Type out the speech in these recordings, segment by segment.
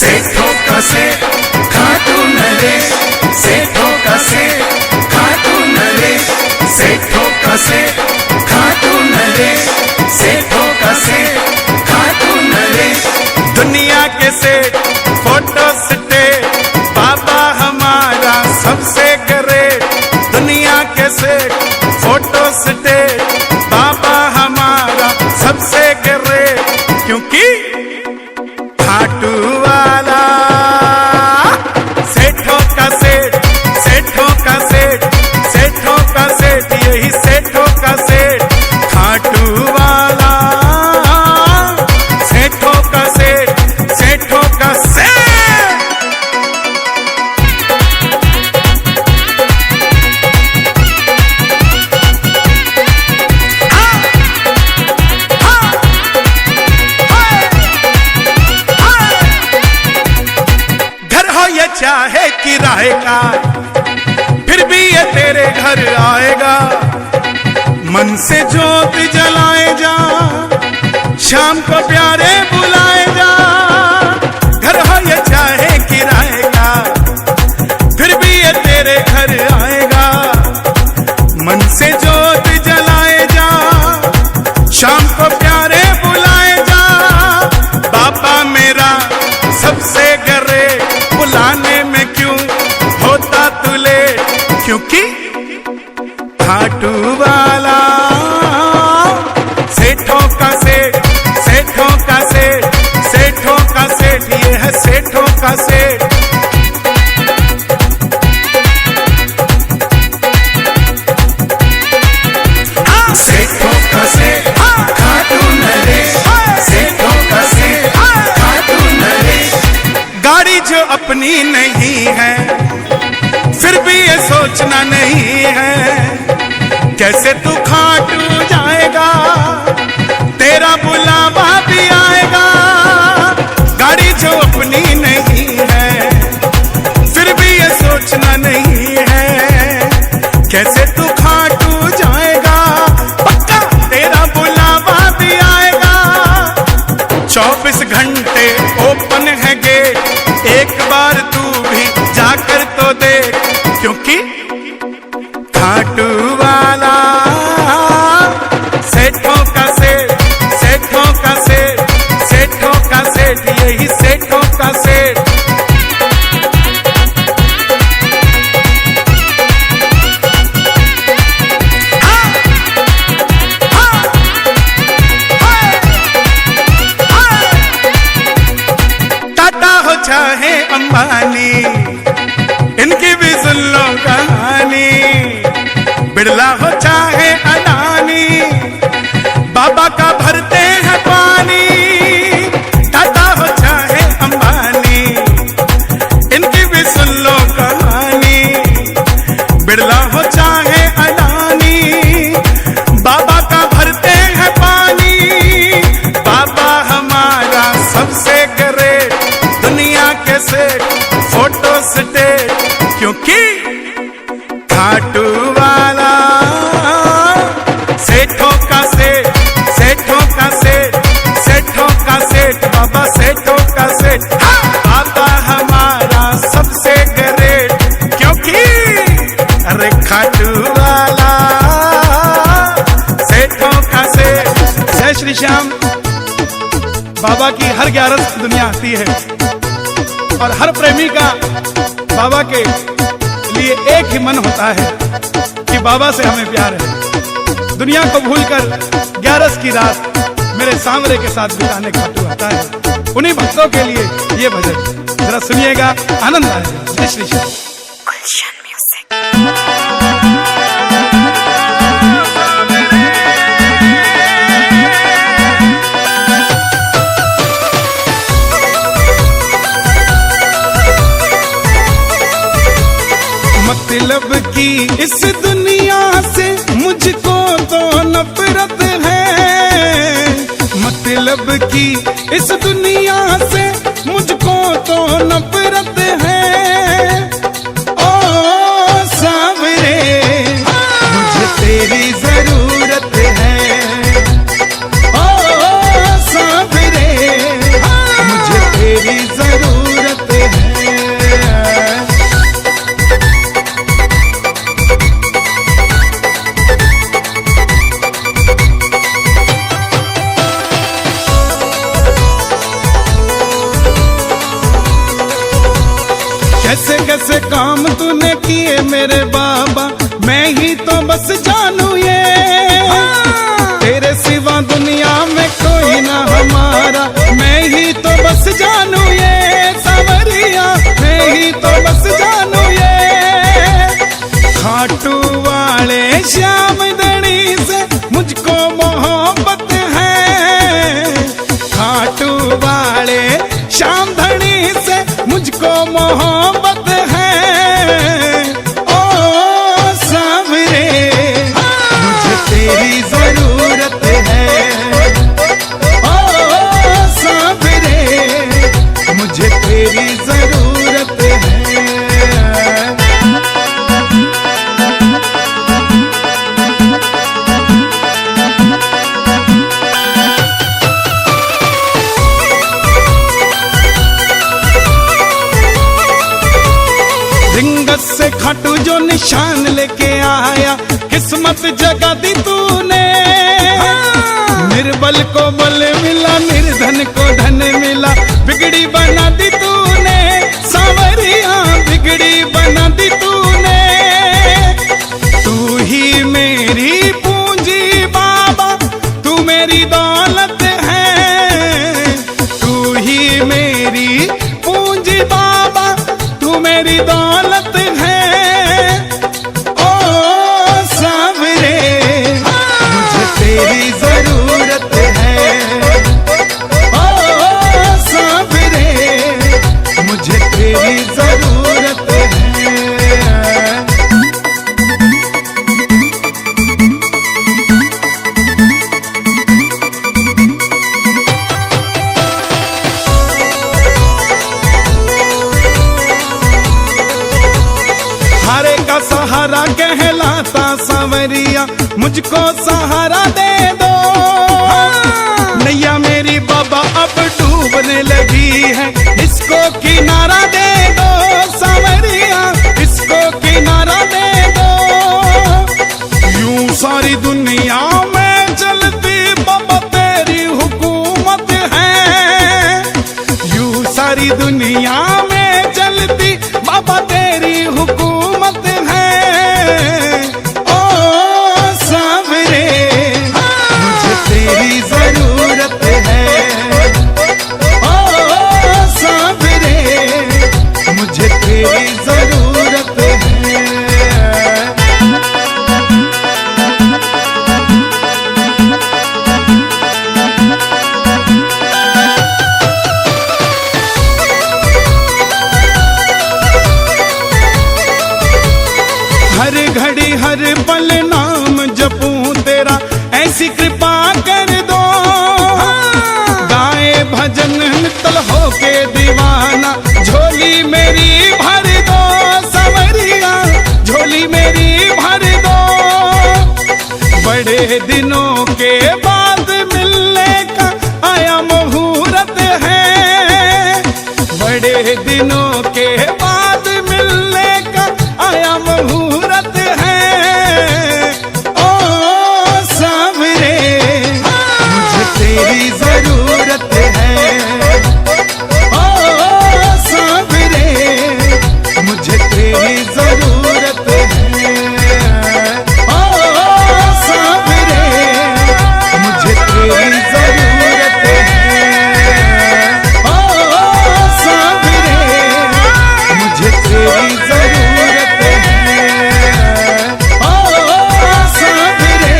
सेठों का सेठ खाटू नरेश, सेठों का सेठ खाटू नरेश, सेठों का सेठ खाटू नरेश, सेठों का सेठ खाटू नरेश। दुनिया के सेठ फोटो स्टेट, बाबा हमारा सबसे ग्रेट। दुनिया के सेठ फोटो स्टेट, बाबा हमारा सबसे ग्रेट। क्योंकि खाटू वाला सेठों का सेठ, सेठों का सेठ, सेठों का सेठ, यही सेठों का सेठ। खाटू वाला सेठों का सेठ, सेठों का सेठ। चाहे किराए का फिर भी ये तेरे घर आएगा। मन से जोत जलाए जा, शाम को प्यारे बुलाए जा। घर हो ये चाहे किराए का फिर भी ये तेरे घर आएगा। मन से जोत जलाए जा, शाम को प्यारे बुलाए जा। बाबा मेरा सबसे ग्रेट, बुलाने में क्यों होता तू लेट। क्योंकि खाटू वाला सेठों का सेठ, सेठों का सेठ, सेठों का सेठ, ये है सेठों का सेठ। सेठों का सेठ खाटू नरेश, सेठों का सेठ खाटू नरेश। गाड़ी जो अपनी नहीं है फिर भी ये सोचना नहीं है कैसे तू खाटू जाएगा, तेरा बुलावा भी आएगा। गाड़ी जो अपनी नहीं है फिर भी ये सोचना नहीं है कैसे तू खाटू जाएगा। पक्का तेरा बुलावा भी आएगा। 24 घंटे ओपन है गेट, एक बार तू भी जाकर तो देख। क्योंकि खाटू वाला सेठों का सेठ, सेठों का सेठ, सेठों का सेठ, यही सेठों का सेठ। टाटा हो चाहे अंबानी, इनकी भी सुन लो कहानी। बिरला हो चाहे अडानी, बाबा का भरते हैं पानी। टाटा हो चाहे अंबानी, इनकी भी सुन लो कहानी। बिरला हो चाहे अडानी, बाबा का भरते हैं पानी। बाबा हमारा सबसे ग्रेट, दुनिया के सेठ फोटो स्टेट। क्योंकि खाटू वाला सेठों का सेठ, सेठों का सेठ, सेठों का सेठ, बाबा सेठों का सेठ। बाबा हमारा सबसे ग्रेट। क्योंकि अरे खाटू वाला सेठों का सेठ। जय श्री श्याम। बाबा की हर 11 दुनिया आती है और हर प्रेमी का बाबा के लिए एक ही मन होता है कि बाबा से हमें प्यार है। दुनिया को भूलकर 11 की रात मेरे सांवरे के साथ बिताने खाटू आता है। उन्हीं भक्तों के लिए ये भजन जरा सुनिएगा, आनंद आएगा। जय श्री श्याम। मतलब की इस दुनिया से मुझको तो नफरत है। मतलब की इस दुनिया से मुझको तो नफरत है। ओ सांवरे मुझे तेरी जरूरत है। ओ सांवरे मुझे तेरी जरूरत कैसे काम तूने किए मेरे बाबा, मैं ही तो बस जानू ये। तेरे सिवा दुनिया में कोई ना हमारा, मैं ही तो बस जानू ये। सावरिया मैं ही तो बस जानू ये। खाटू वाले श्याम धनी से मुझको मोहब्बत है। खाटू वाले श्याम धनी से मुझको मोहब्बत है। ओ सावरे मुझे तेरी जरूरत है। ओ सावरे मुझे तेरी जरूरत है। रिंगत से खाटू जो निशान लेके आया, किस्मत जगा दी तूने। निर्बल को बल मिला, निर्धन को धन मिला, बिगड़ी बना दी तूने। सावरिया बिगड़ी बना दी तूने। तू ही मेरी पूंजी बाबा, तू मेरी दौलत है। तू ही मेरी पूंजी बाबा, तू मेरी दौलत है। ओ सावरे मुझे तेरी जरूरत है। ओ सावरे मुझे तेरी जरूरत है। हारे का सहारा कहलाता सावरिया, मुझको सहारा दे दो। नैया मेरी बाबा अब डूबने लगी है, इसको किनारा दे दो। सावरिया इसको किनारा दे दो। यूं सारी दुनिया में चलती बाबा तेरी हुकूमत है। यूं सारी दुनिया में चलती बाबा तेरी हुकूमत है। ओ सावरे मुझे तेरी जरूरत है। ओ सावरे मुझे तेरी जरूरत है। हर घड़ी हर पल नाम जपूं तेरा, ऐसी कृपा कर दो। गाए भजन मित्तल होके दीवाना, झोली मेरी भर दो। सावरिया झोली मेरी भर दो। बड़े दिनों के बाद मिलने का आया मुहूर्त है। बड़े दिनों के बाद मिलने का आया मुहूर्त है। ओ सावरे मुझे तेरी जरूरत है। ओ सावरे मुझे तेरी जरूरत है। ओ सावरे मुझे तेरी जरूरत है। ओ सावरे मुझे तेरी जरूरत है। ओ सावरे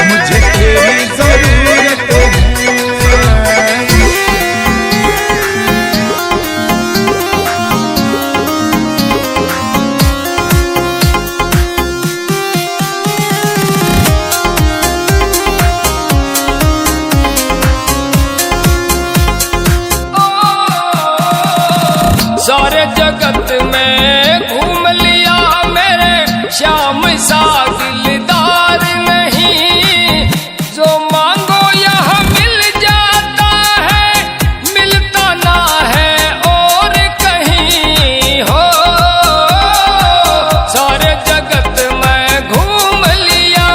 मुझे तेरी जरूरत है। सारे जगत में घूम लिया, मेरे श्याम सा दिलदार नहीं। जो मांगो यह मिल जाता है, मिलता ना है और कहीं हो। सारे जगत में घूम लिया।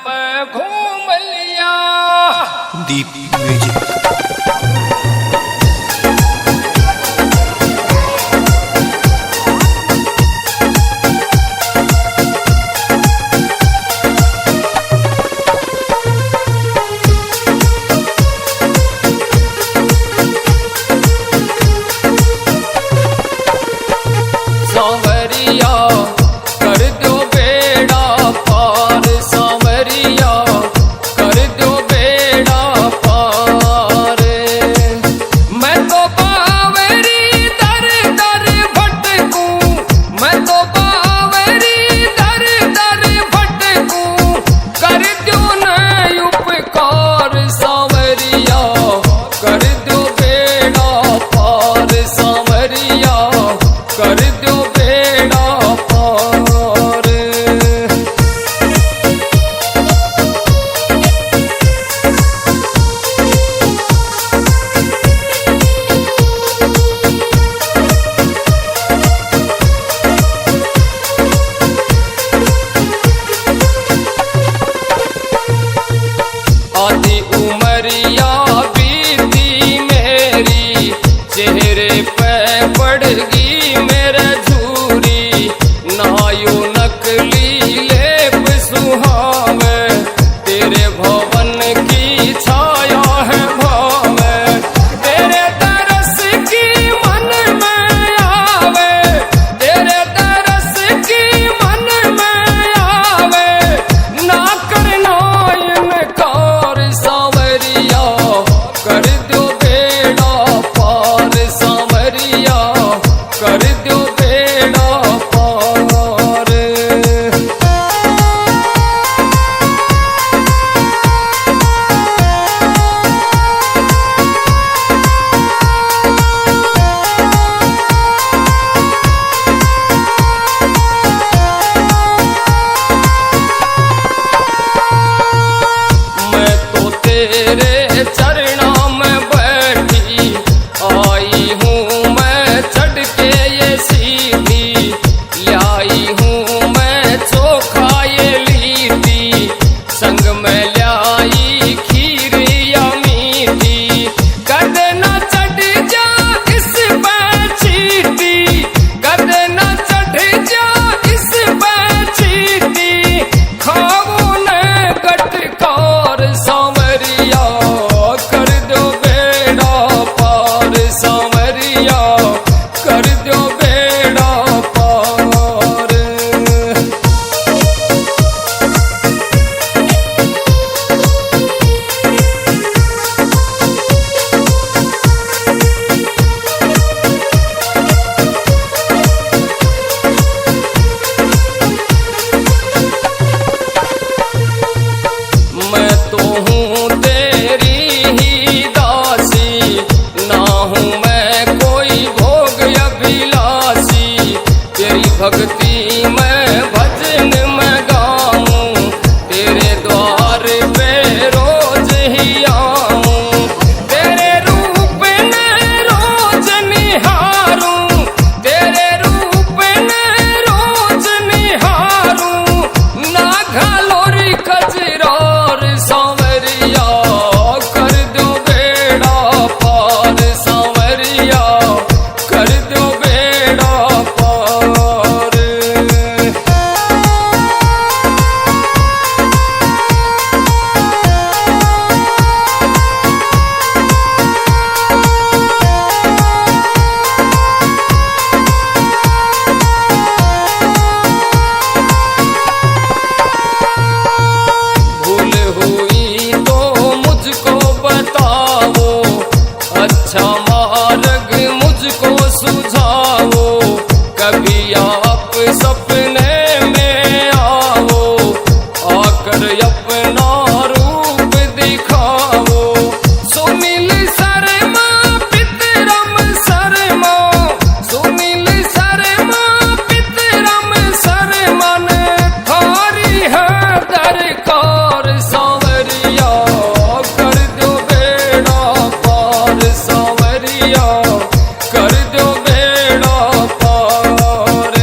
पे घूम लिया। दीप म्यूजिक। सांवरिया कर दो बेड़ा पार, सांवरिया कर दो बेड़ा पार। मैं तो बावरी दर दर भटकूं, मैं तो बावरी दर दर भटकूं, कर दो न उपकार सांवरिया कर दो बेड़ा पार, सांवरिया कर दो बेड़ा पार। आधी उमरिया बीती मेरी, चेहरे पे पड़गी मेरे झूरी, नायु नकली लेप सुहावे, तेरे भवन की छाया है भावे, तेरे तरस की मन में आवे, तेरे तरस की मन में आवे, ना करना इनकार सांवरिया कर दो बेड़ा पार, सांवरिया कर दो बेड़ा पार। मैं तो तेरे चरणों में बैठी आई हूँ, मैं चढ़ के ये सीधी लाई हूँ, मैं चोखा ये लीटी, संग में लाई खीर या मीठी, कद न चढ़ जा इस पे चीटी, कद न चढ़ जा इस पे चीटी, खाओ न गटकार सांवरिया कर दो बेड़ा पार, सांवरिया कर दो बेड़ा पार। मैं तो हूँ तेरी ही दासी, ना हूँ मैं कोई भोग अभिलाषी, तेरी भक्ति में भजन में गाऊं, तेरे द्वार पे रोज ही आऊं, तेरे रूप ने रोज निहारूं, तेरे रूप ने रोज निहारूं, ना घालोरी कजरार सांवरिया कर दो बेड़ा पार, सांवरिया कर दो बेड़ा पार। भूल हुई तो मुझको बताओ, अच्छा मार्ग मुझको सुझाओ, कभी आप सपने में आओ, आकर अपना रूप दिखाओ, सुनील शर्मा पितरम शर्मा, सुनील शर्मा पितरम शर्मा ने थारी है दरकार सांवरिया कर दो बेड़ा पार, सांवरिया कर दो बेड़ा पार।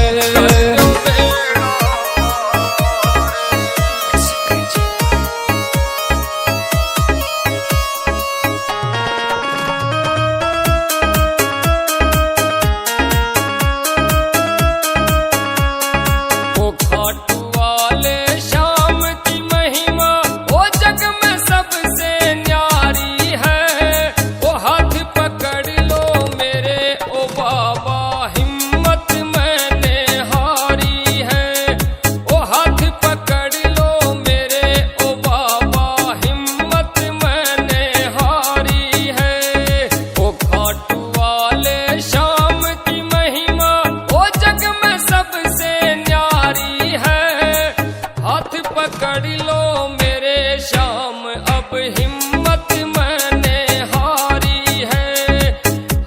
लो मेरे श्याम, अब हिम्मत मैंने हारी है।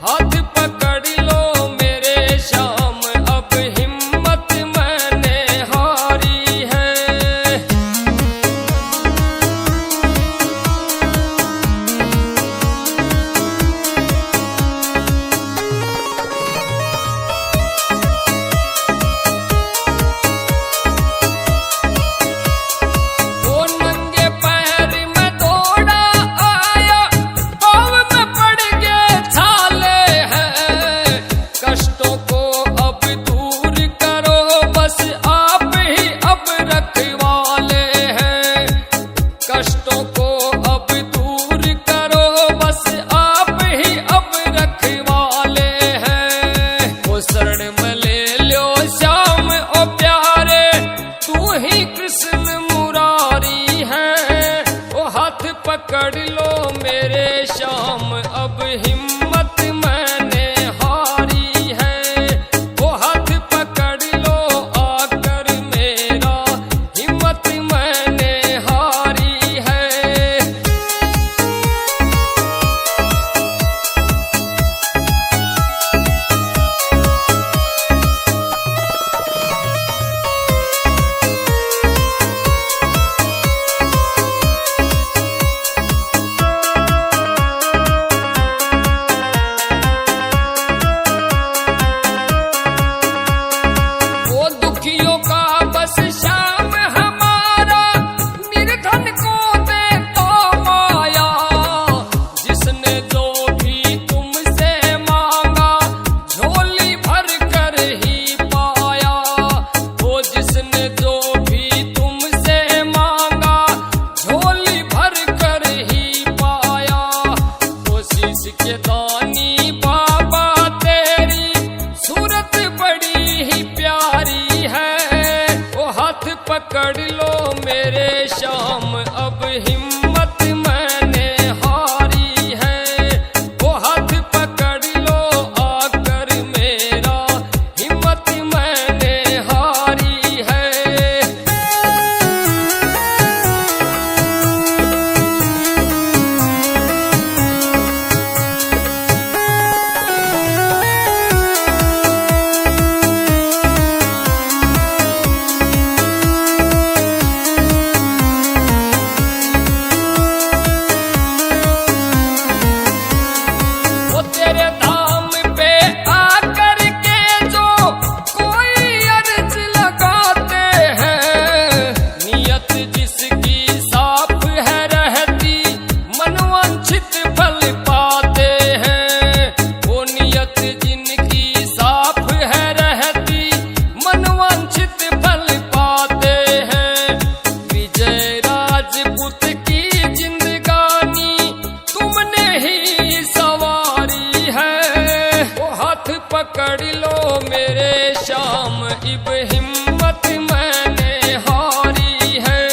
हाथ पकड़ लो मेरे श्याम, अब हिम्मत मैंने हारी है। वो नंगे पैर में दौड़ा आया, पाँव में पड़ गए छाले हैं। कष्टों को अब दूर करो, बस आप ही अब रखवाले हैं। कष्टों को अब दूर करो, बस आप ही अब रखवाले हैं। वो शरण में ले लो श्याम ओ प्यारे, तू ही कृष्ण मुरारी है। वो हाथ पकड़ लो मेरे श्याम, अब हिम्मत मैंने हारी है। वो हाथ पकड़ लो आकर मेरा, हिम्मत मैंने हारी है। वो दुखियों का बस श्याम हमारा, निर्धन को दे तो माया। जिसने जो भी तुमसे मांगा, झोली भर कर ही पाया। वो जिसने जो भी तुमसे मांगा, झोली भर कर ही पाया। वो शीश के दानी बाबा तेरी, सूरत बड़ी ही प्यारी है। वो हाथ पकड़ लो मेरे श्याम, अब हिम्मत मैंने हारी है। वो हाथ पकड़ लो आकर मेरा, हिम्मत मैंने हारी है। वो तेरे धाम पे आकर के जो कोई अर्ज लगाते हैं, नियत जिसकी साफ है रहती, मनवांछित फल पाते हैं। वो नियत जिनकी साफ है रहती, मनवांछित फल पाते हैं। विजय राजपूत की जिंदगानी तुमने ही सवारी है। वो हाथ पकड़ लो मेरे श्याम, अब हिम्मत मैंने हारी है।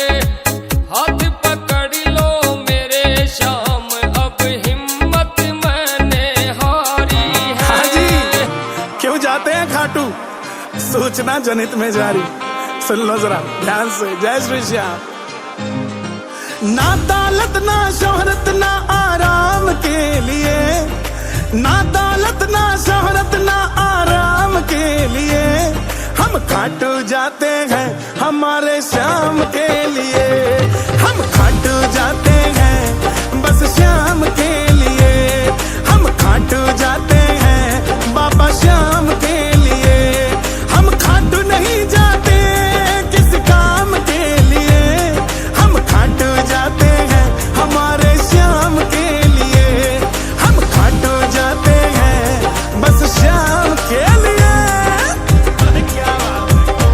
हाथ पकड़ लो मेरे श्याम, अब हिम्मत मैंने हारी हाँ जी, है। क्यों जाते हैं खाटू? सूचना जनित में जारी, सुन लो जरा ध्यान से। जय श्री श्याम। ना दौलत ना शोहरत ना आराम के लिए, ना दौलत ना शोहरत ना आराम के लिए, हम खाटू जाते हैं हमारे श्याम के लिए। हम खाटू जाते हैं बस श्याम के लिए। हम खाटू जाते हैं बाबा श्याम के लिए। हम खाटू नहीं जाते किस काम के लिए, हम खाटू जाते हैं हमारे श्याम के लिए। हम खाटू जाते हैं बस श्याम के लिए। क्या बात है।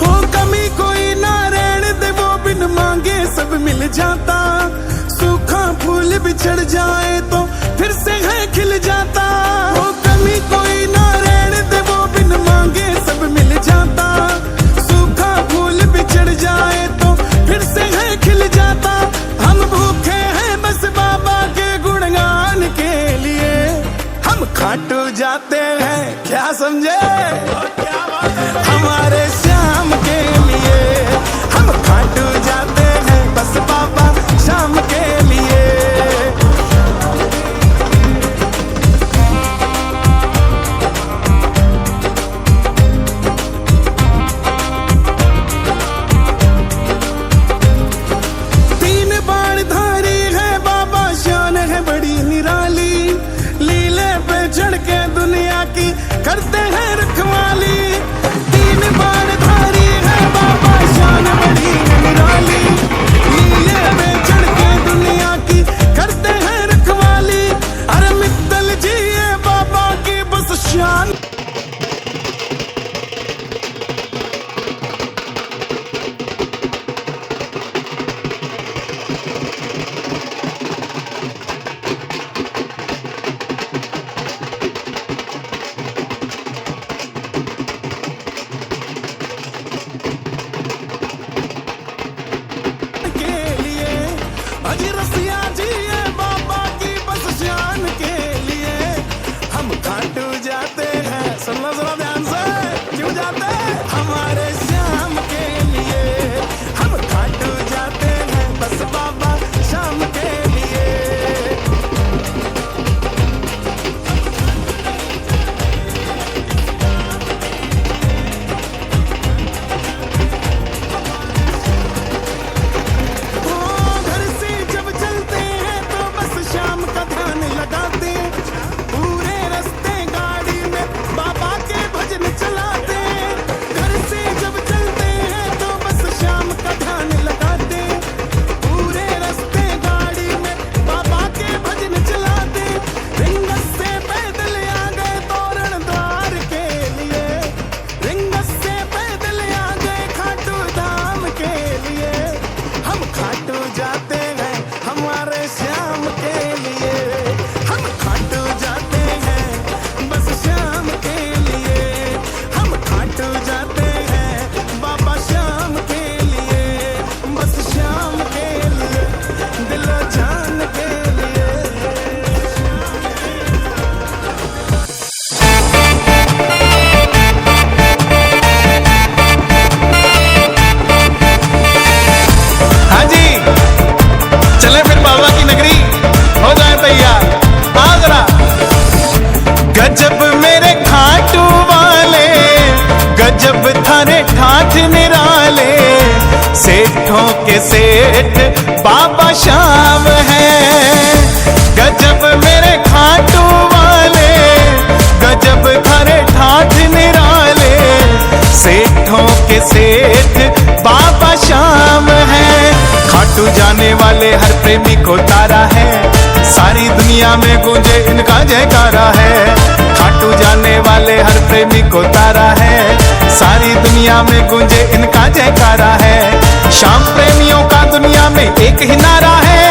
हो कमी कोई ना रहने दे, वो बिन मांगे सब मिल जाता। सूखा फूल बिछड़ जाए तो फिर से है खिल जाता। हो कमी कोई ना रहने दे, वो बिन मांगे सब मिल जाता। सूखा फूल बिछड़ जाए तो फिर से है खिल जाता। हम भूखे हैं बस बाबा के गुणगान के लिए। हम खाटू जाते हैं, क्या समझे, हमारे श्याम के लिए। के सेठ बाबा श्याम है। गजब मेरे खाटू वाले, गजब थारे ठाठ निराले, सेठों के सेठ बाबा श्याम है। खाटू जाने वाले हर प्रेमी को तारा है, सारी दुनिया में गूंजे इनका जयकारा है। खाटू जाने वाले हर प्रेमी को तारा है, सारी दुनिया में गूंजे इनका जयकारा है। श्याम प्रेमियों का दुनिया में एक ही नारा है,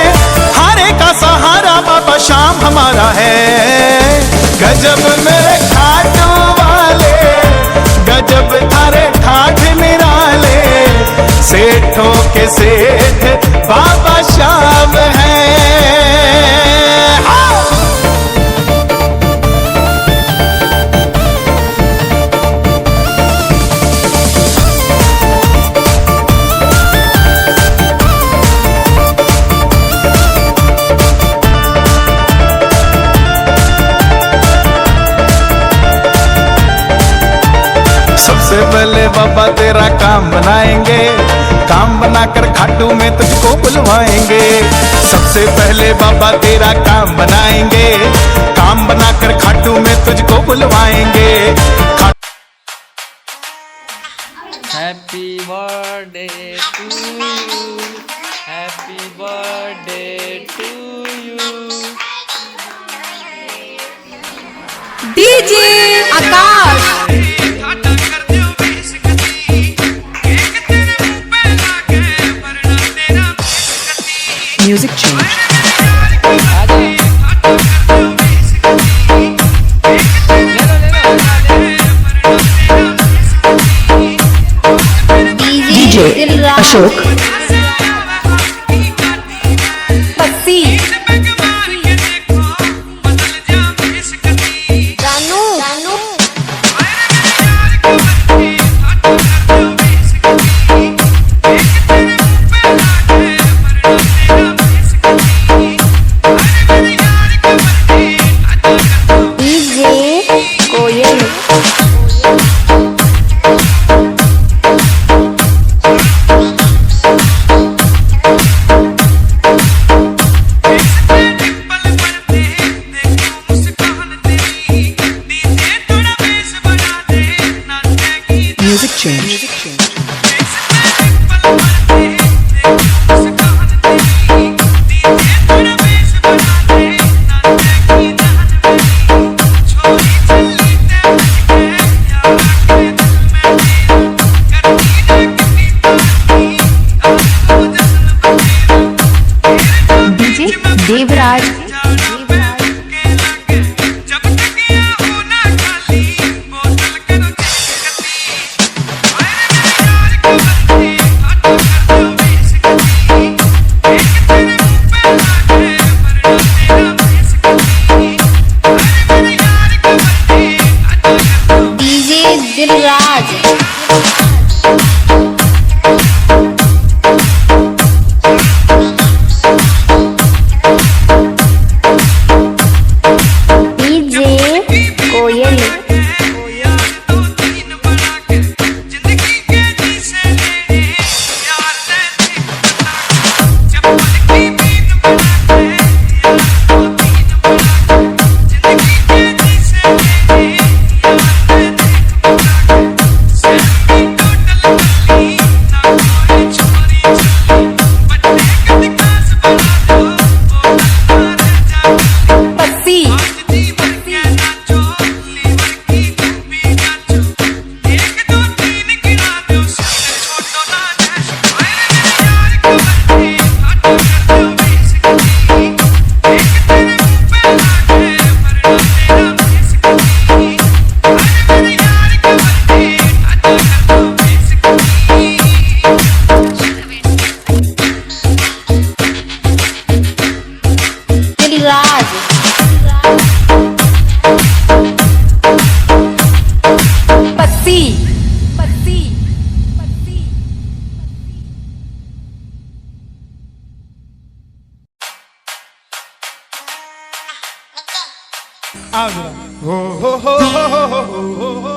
हारे का सहारा बाबा श्याम हमारा है। गजब मेरे खाटू वाले, गजब थारे ठाठ निराले, सेठों के सेठ बाबा श्याम है। सबसे पहले बाबा तेरा काम बनाएंगे, काम बनाकर खाटू में तुझको बुलवाएंगे। सबसे पहले बाबा तेरा काम बनाएंगे, काम बनाकर खाटू में तुझको बुलवाएंगे। Happy birthday to you, happy birthday to you. DJ Akash music change. DJ Ashok Passi Janu Devraj DJ Dilraj आओ जरा। हो हो हो हो हो हो हो।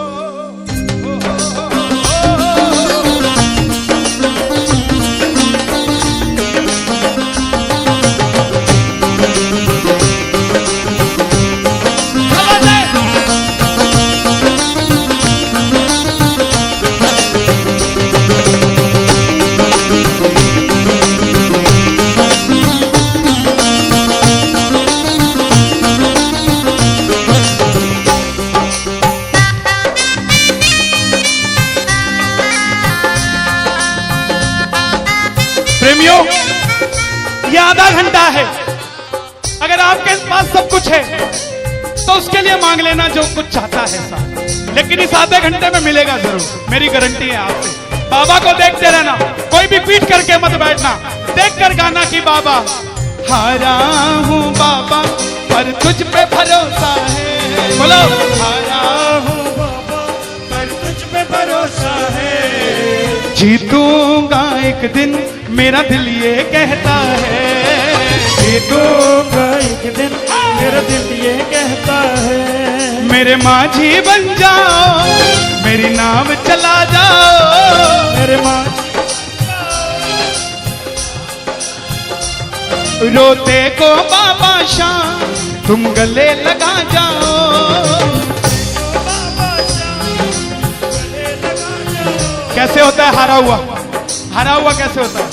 प्रेमियों, ये आधा घंटा है। अगर आपके पास सब कुछ है तो उसके लिए मांग लेना जो कुछ चाहता है साहब, लेकिन इस आधे घंटे में मिलेगा जरूर, मेरी गारंटी है आपसे। बाबा को देखते रहना, कोई भी पीट करके मत बैठना, देख कर गाना कि बाबा हारा हूँ बाबा पर तुझ पे भरोसा है। बोलो हारा हूँ बाबा पर तुझ पे भरोसा है। जीतूंगा एक दिन मेरा दिल ये कहता है। जीतूंगा एक दिन मेरा दिल ये कहता है। मेरे माझी बन जाओ, मेरी नाव चला जाओ। मेरे माझी रोते को बाबा शाम तुम गले लगा जाओ। कैसे होता है हारा हुआ? हारा हुआ कैसे होता है?